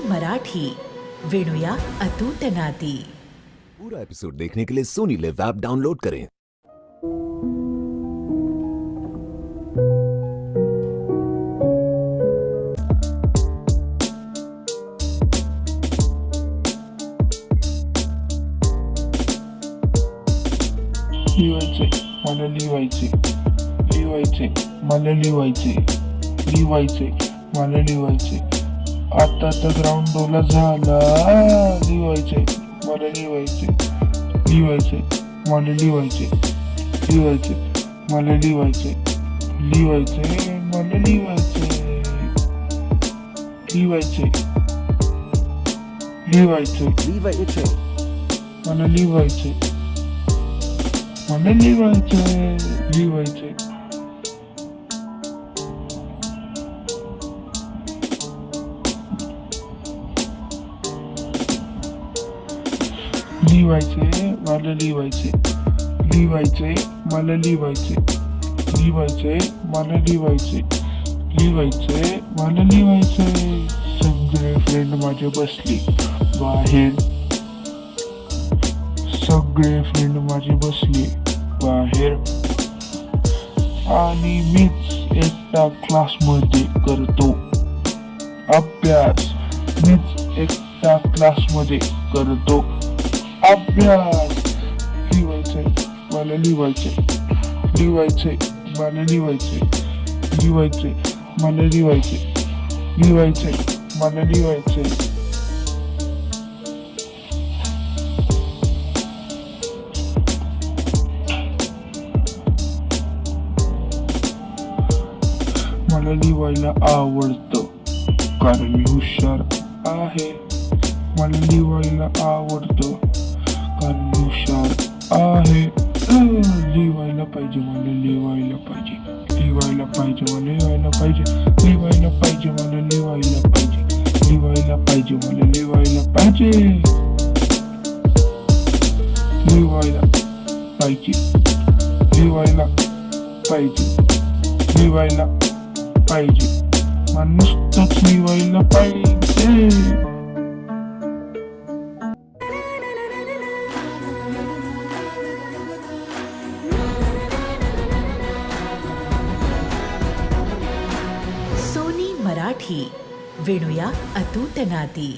मराठी विणूया अतूट नाती। पूरा एपिसोड देखने के लिए सोनी लिव ऐप डाउनलोड करें। लिवायचे मला लिवायचे, लिवायचे मला लिवायचे, लिवायचे मला लिवायचे, आता तर ग्राउंड डोला झाला, लिवायचे मला लिवायचे, लिवायचे मला लिवायचे, लिवायचे मला लिवायचे, लिवायचे मला लिवायचे, लिवायचे, लिवायचे मला लिवायचे, मला लिवायचे, लिवायचे लिवायचे मला लिवायचे, लिवायचे मला लिवायचे, लिवायचे मला लिवायचे, लिवायचे मला लिवायचे, सगळे फ्रेंड माझे बसले बाहेर, सगळे फ्रेंड माझे बसले बाहेर, आणि मीच एकटा क्लासमध्ये करतो अभ्यास, मीच एकटा क्लासमध्ये करतो अभ्यास, लिवायचे मला लिवायचे, लिवायचे मला लिवायचे, लिवायचे मला लिवायचे, लिवायचे मला लिवायचे, मला लिवायला आवडतं कारण मी हुशार आहे, मला लिवायला आवडतं कारण मी हुशार आहे, लिवायला पाहिजे मला लिवायला पाहिजे, लिवायला पाहिजे मला लिवायला पाहिजे, लिवायला पाहिजे मला लिवायला पाहिजे, लिवायला पाहिजे मला लिवायला पाहिजे, लिवायला पाहिजे, लिवायला पाहिजे, लिवायला पाहिजे, नुसतंच लिवायला पाहिजे. सोनी मराठी विणूया अतूट नाती।